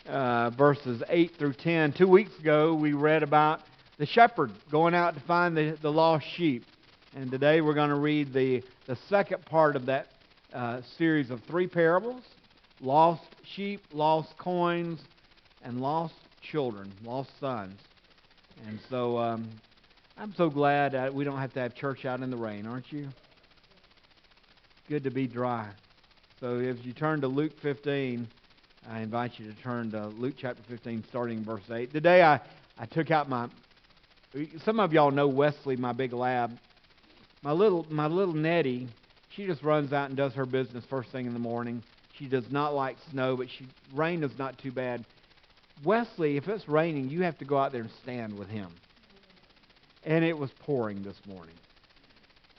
verses 8 through 10. 2 weeks ago, we read about the shepherd going out to find the lost sheep. And today we're going to read the second part of that series of three parables: lost sheep, lost coins, and lost children, lost sons. And so I'm so glad that we don't have to have church out in the rain, aren't you? Good to be dry. So if you turn to Luke 15, I invite you to turn to Luke chapter 15, starting in verse 8. Today I took out some of y'all know Wesley, my big lab. My little Nettie, she just runs out and does her business first thing in the morning. She does not like snow, but rain is not too bad. Wesley, if it's raining, you have to go out there and stand with him. And it was pouring this morning.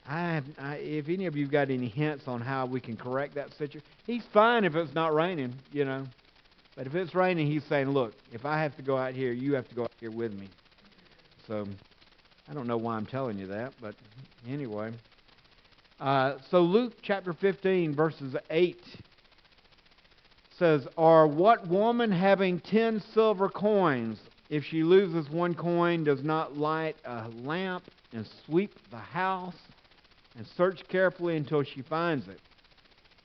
If any of you got any hints on how we can correct that situation, he's fine if it's not raining, But if it's raining, he's saying, look, if I have to go out here, you have to go out here with me. So I don't know why I'm telling you that, but anyway. So Luke chapter 15, verses 8 says, "Or what woman having 10 silver coins, if she loses one coin, does not light a lamp and sweep the house and search carefully until she finds it?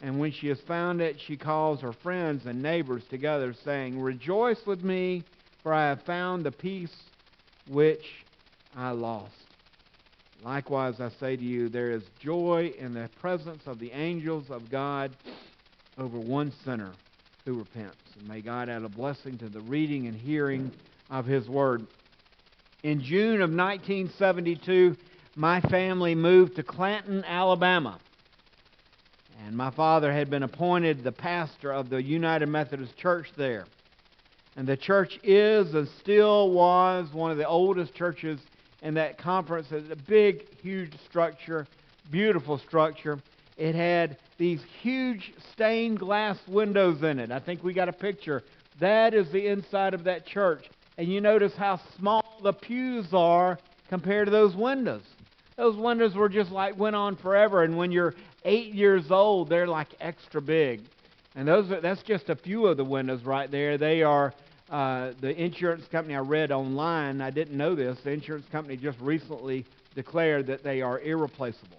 And when she has found it, she calls her friends and neighbors together, saying, 'Rejoice with me, for I have found the piece which I lost.' Likewise, I say to you, there is joy in the presence of the angels of God over one sinner who repents." And may God add a blessing to the reading and hearing of His Word. In June of 1972, my family moved to Clanton, Alabama. And my father had been appointed the pastor of the United Methodist Church there. And the church is and still was one of the oldest churches in that conference. It's a big, huge structure, beautiful structure. It had these huge stained glass windows in it. I think we got a picture. That is the inside of that church. And you notice how small the pews are compared to those windows. Those windows were just went on forever. And when you're 8 years old, they're like extra big. And that's just a few of the windows right there. They are the insurance company I read online. I didn't know this. The insurance company just recently declared that they are irreplaceable.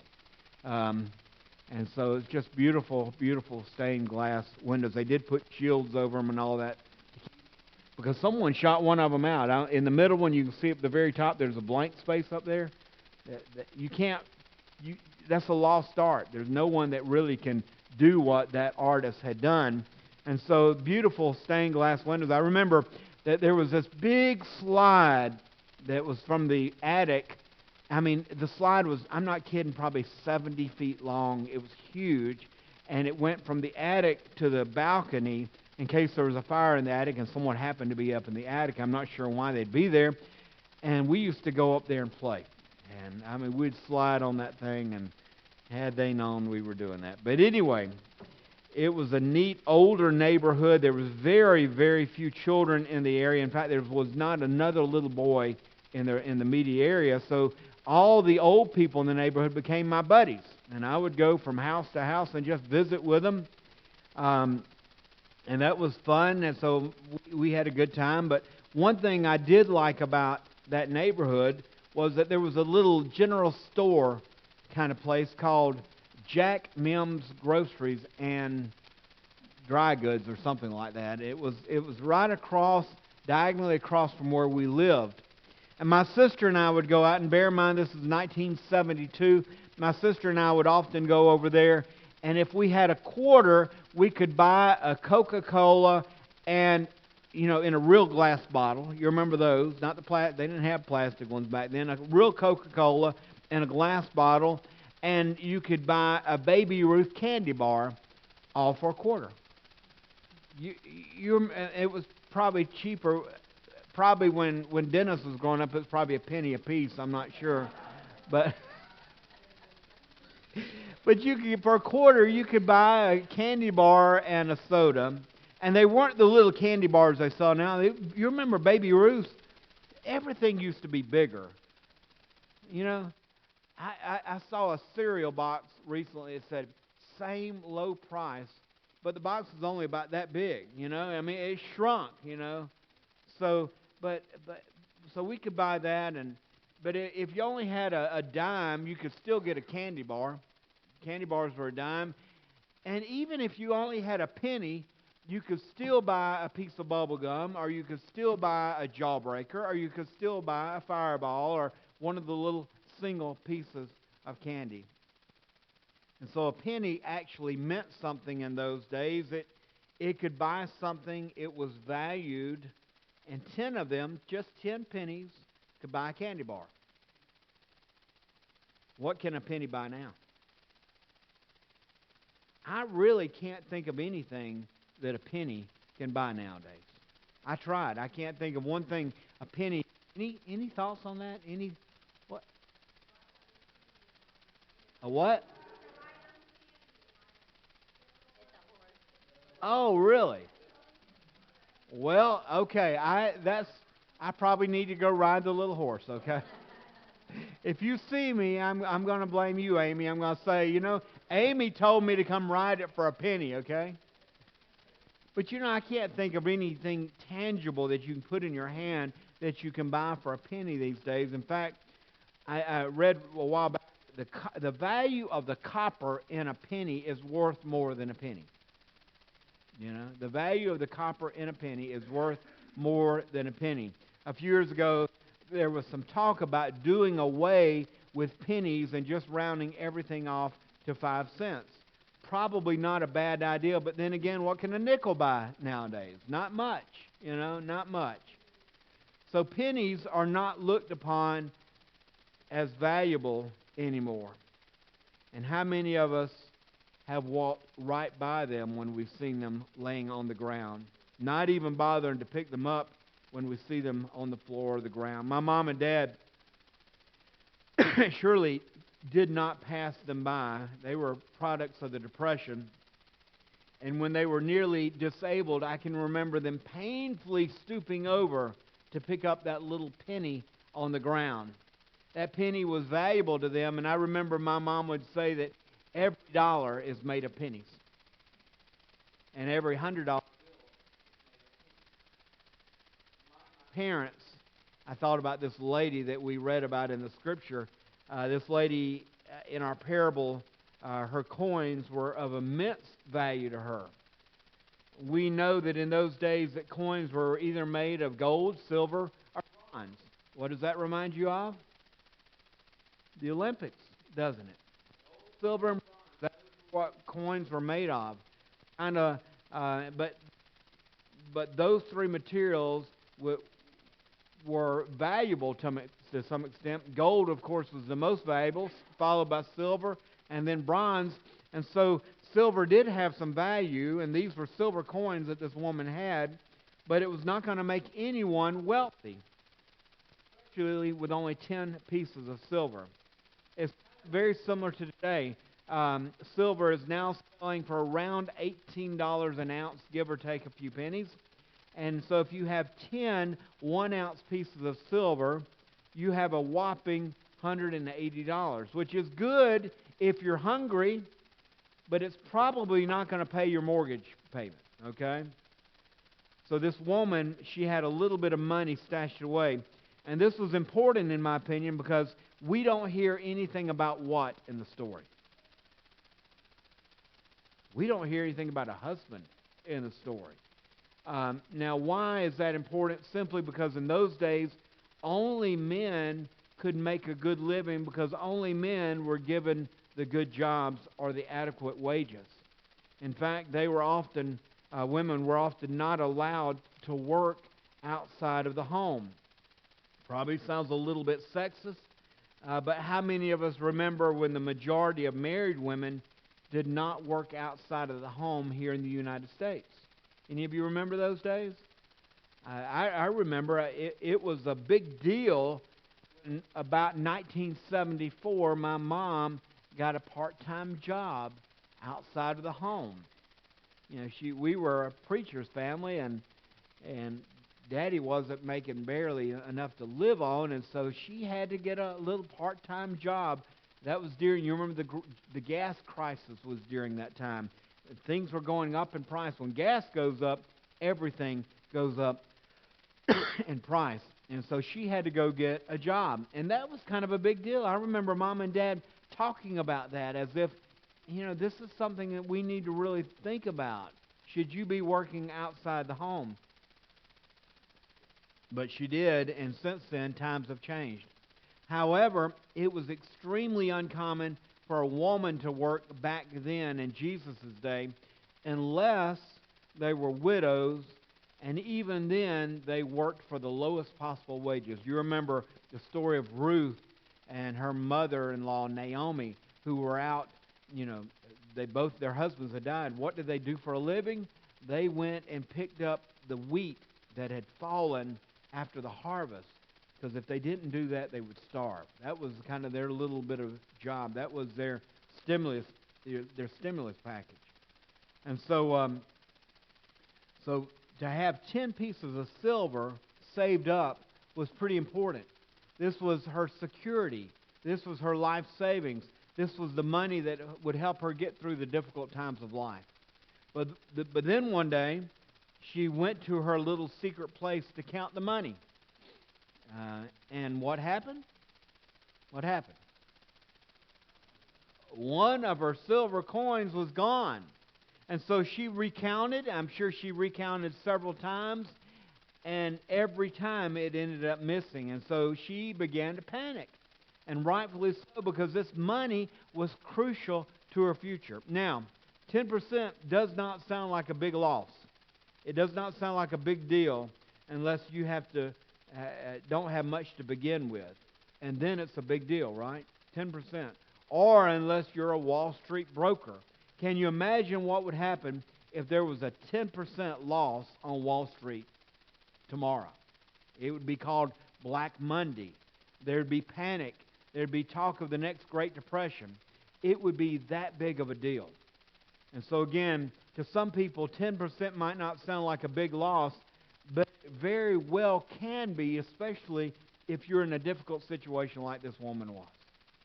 And so it's just beautiful, beautiful stained glass windows. They did put shields over them and all that, because someone shot one of them out. In the middle one, you can see at the very top, there's a blank space up there. That's a lost art. There's no one that really can do what that artist had done. And so beautiful stained glass windows. I remember that there was this big slide that was from the attic. I mean, the slide was, I'm not kidding, probably 70 feet long. It was huge. And it went from the attic to the balcony in case there was a fire in the attic and someone happened to be up in the attic. I'm not sure why they'd be there. And we used to go up there and play. And, I mean, we'd slide on that thing, and had they known we were doing that. But anyway, it was a neat, older neighborhood. There was very, very few children in the area. In fact, there was not another little boy in the immediate area. So all the old people in the neighborhood became my buddies. And I would go from house to house and just visit with them. And that was fun. And so we had a good time. But one thing I did like about that neighborhood was that there was a little general store kind of place called Jack Mims Groceries and Dry Goods or something like that. It was right across, diagonally across from where we lived. And my sister and I would go out, and bear in mind this is 1972, my sister and I would often go over there, and if we had a quarter, we could buy a Coca-Cola and, in a real glass bottle. You remember those? Not the plastic. They didn't have plastic ones back then. A real Coca-Cola in a glass bottle, and you could buy a Baby Ruth candy bar, all for a quarter. It was probably cheaper. Probably when Dennis was growing up, it was probably a penny a piece. I'm not sure, but for a quarter you could buy a candy bar and a soda. And they weren't the little candy bars they sell now. You remember Baby Ruth? Everything used to be bigger. I saw a cereal box recently that said, same low price, but the box was only about that big, you know. I mean, it shrunk, you know. So, so we could buy that, but if you only had a dime, you could still get a candy bar. Candy bars were a dime. And even if you only had a penny, you could still buy a piece of bubble gum, or you could still buy a Jawbreaker, or you could still buy a Fireball, or one of the little single pieces of candy. And so a penny actually meant something in those days. It could buy something, it was valued, and 10 of them, just 10 pennies, could buy a candy bar. What can a penny buy now? I really can't think of anything that a penny can buy nowadays. I tried. I can't think of one thing a penny. Any thoughts on that? What? A what? Oh, really? Well, okay. I probably need to go ride the little horse, okay? If you see me, I'm going to blame you, Amy. I'm going to say, you know, Amy told me to come ride it for a penny, okay? But you know, I can't think of anything tangible that you can put in your hand that you can buy for a penny these days. In fact, I read a while back the value of the copper in a penny is worth more than a penny. You know, the value of the copper in a penny is worth more than a penny. A few years ago, there was some talk about doing away with pennies and just rounding everything off to 5 cents. Probably not a bad idea, but then again, what can a nickel buy nowadays? Not much, you know, not much. So pennies are not looked upon as valuable anymore. And how many of us have walked right by them when we've seen them laying on the ground, not even bothering to pick them up when we see them on the floor or the ground? My mom and dad surely did not pass them by. They were products of the Depression. And when they were nearly disabled, I can remember them painfully stooping over to pick up that little penny on the ground. That penny was valuable to them, and I remember my mom would say that every dollar is made of pennies. And every $100 parents, I thought about this lady that we read about in the Scripture. This lady in our parable, her coins were of immense value to her. We know that in those days that coins were either made of gold, silver, or bronze. What does that remind you of? The Olympics, doesn't it? Silver and bronze. That's what coins were made of. But those three materials were valuable to some extent. Gold, of course, was the most valuable, followed by silver, and then bronze. And so silver did have some value, and these were silver coins that this woman had, but it was not going to make anyone wealthy, especially with only 10 pieces of silver. It's very similar to today. Silver is now selling for around $18 an ounce, give or take a few pennies. And so if you have 10 one-ounce pieces of silver, you have a whopping $180, which is good if you're hungry, but it's probably not going to pay your mortgage payment, okay? So this woman, she had a little bit of money stashed away. And this was important, in my opinion, because we don't hear anything about what in the story. We don't hear anything about a husband in the story. Now, why is that important? Simply because in those days, only men could make a good living because only men were given the good jobs or the adequate wages. In fact, women were often not allowed to work outside of the home. Probably sounds a little bit sexist, but how many of us remember when the majority of married women did not work outside of the home here in the United States? Any of you remember those days? I remember it was a big deal. In about 1974, my mom got a part-time job outside of the home. You know, we were a preacher's family, and Daddy wasn't making barely enough to live on, and so she had to get a little part-time job. That was during, you remember the gas crisis was during that time. Things were going up in price. When gas goes up, everything goes up in price. And so she had to go get a job. And that was kind of a big deal. I remember Mom and Dad talking about that as if, this is something that we need to really think about. Should you be working outside the home? But she did, and since then, times have changed. However, it was extremely uncommon for a woman to work back then in Jesus' day unless they were widows, and even then they worked for the lowest possible wages. You remember the story of Ruth and her mother-in-law Naomi, who were out, their husbands had died. What did they do for a living? They went and picked up the wheat that had fallen after the harvest. Because if they didn't do that, they would starve. That was kind of their little bit of job. That was their stimulus package. And so to have 10 pieces of silver saved up was pretty important. This was her security. This was her life savings. This was the money that would help her get through the difficult times of life. But then one day, she went to her little secret place to count the money. And what happened? What happened? One of her silver coins was gone. And so she recounted. I'm sure she recounted several times. And every time it ended up missing. And so she began to panic. And rightfully so, because this money was crucial to her future. Now, 10% does not sound like a big loss. It does not sound like a big deal unless you don't have much to begin with. And then it's a big deal, right? 10%. Or unless you're a Wall Street broker. Can you imagine what would happen if there was a 10% loss on Wall Street tomorrow? It would be called Black Monday. There'd be panic. There'd be talk of the next Great Depression. It would be that big of a deal. And so again, to some people, 10% might not sound like a big loss, but it very well can be, especially if you're in a difficult situation like this woman was.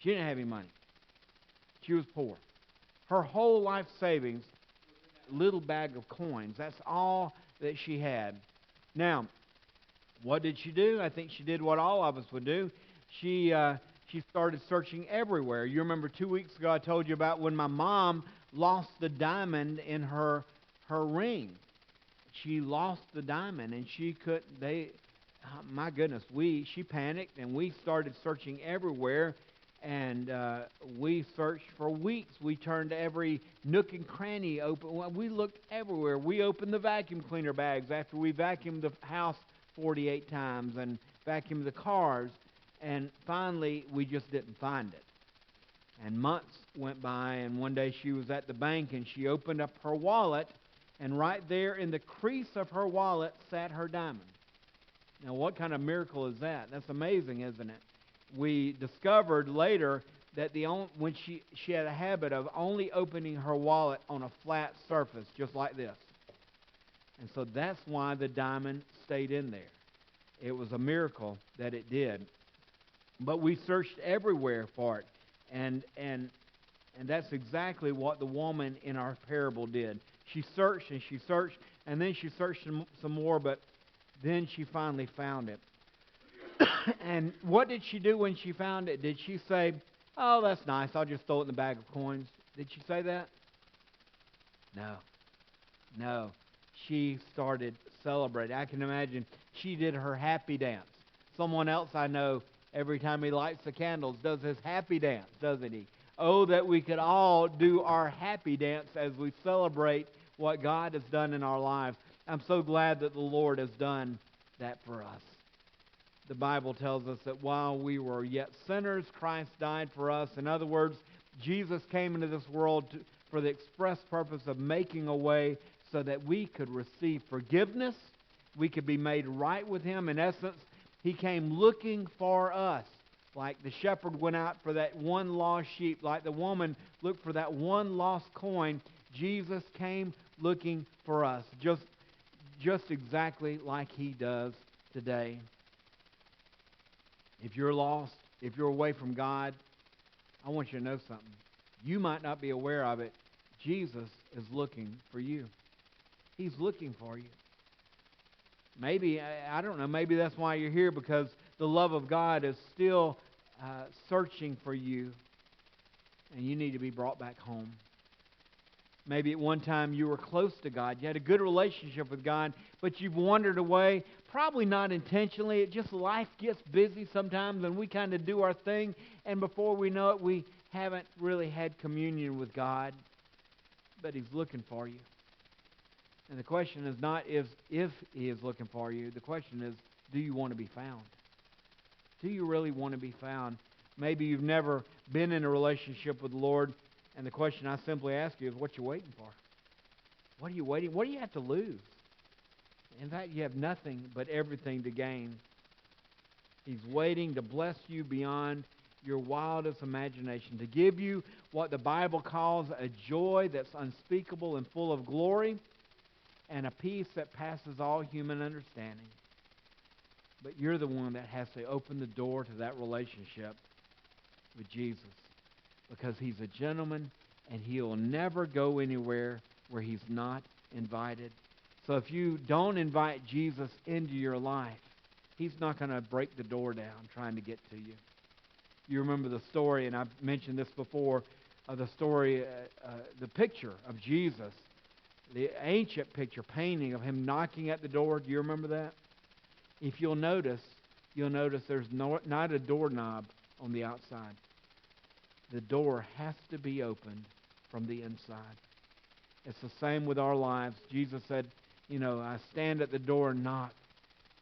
She didn't have any money. She was poor. Her whole life savings was in that little bag of coins. That's all that she had. Now, what did she do? I think she did what all of us would do. She started searching everywhere. You remember 2 weeks ago I told you about when my mom lost the diamond in her ring. She lost the diamond, and she panicked, and we started searching everywhere, and we searched for weeks. We turned every nook and cranny open. We looked everywhere. We opened the vacuum cleaner bags after we vacuumed the house 48 times and vacuumed the cars, and finally we just didn't find it. And months went by, and one day she was at the bank, and she opened up her wallet, and right there in the crease of her wallet sat her diamond. Now, what kind of miracle is that? That's amazing, isn't it? We discovered later that when she had a habit of only opening her wallet on a flat surface, just like this. And so that's why the diamond stayed in there. It was a miracle that it did. But we searched everywhere for it. And that's exactly what the woman in our parable did. She searched and she searched, and then she searched some more, but then she finally found it. And what did she do when she found it? Did she say, "Oh, that's nice, I'll just throw it in the bag of coins"? Did she say that? No. She started celebrating. I can imagine she did her happy dance. Someone else I know, every time he lights the candles, does his happy dance, doesn't he? Oh, that we could all do our happy dance as we celebrate what God has done in our lives. I'm so glad that the Lord has done that for us. The Bible tells us that while we were yet sinners, Christ died for us. In other words, Jesus came into this world for the express purpose of making a way so that we could receive forgiveness. We could be made right with Him. In essence, He came looking for us. Like the shepherd went out for that one lost sheep, like the woman looked for that one lost coin, Jesus came looking for us, just exactly like He does today. If you're lost, if you're away from God, I want you to know something. You might not be aware of it. Jesus is looking for you. He's looking for you. Maybe, I don't know, maybe that's why you're here, because the love of God is still searching for you, and you need to be brought back home. Maybe at one time you were close to God. You had a good relationship with God, but you've wandered away, probably not intentionally. It just, life gets busy sometimes, and we kind of do our thing, and before we know it, we haven't really had communion with God. But He's looking for you. And the question is not if He is looking for you. The question is, do you want to be found? Do you really want to be found? Maybe you've never been in a relationship with the Lord, and the question I simply ask you is, what you waiting for? What are you waiting? What do you have to lose? In fact, you have nothing but everything to gain. He's waiting to bless you beyond your wildest imagination, to give you what the Bible calls a joy that's unspeakable and full of glory, and a peace that passes all human understanding. But you're the one that has to open the door to that relationship with Jesus, because He's a gentleman and He'll never go anywhere where He's not invited. So if you don't invite Jesus into your life, He's not going to break the door down trying to get to you. You remember the story, and I've mentioned this before, of the story, the picture of Jesus, the ancient picture, painting of Him knocking at the door. Do you remember that? If you'll notice there's not a doorknob on the outside. The door has to be opened from the inside. It's the same with our lives. Jesus said, I stand at the door and knock.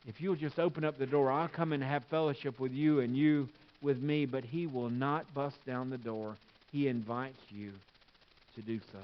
If you'll just open up the door, I'll come and have fellowship with you and you with me. But He will not bust down the door. He invites you to do so.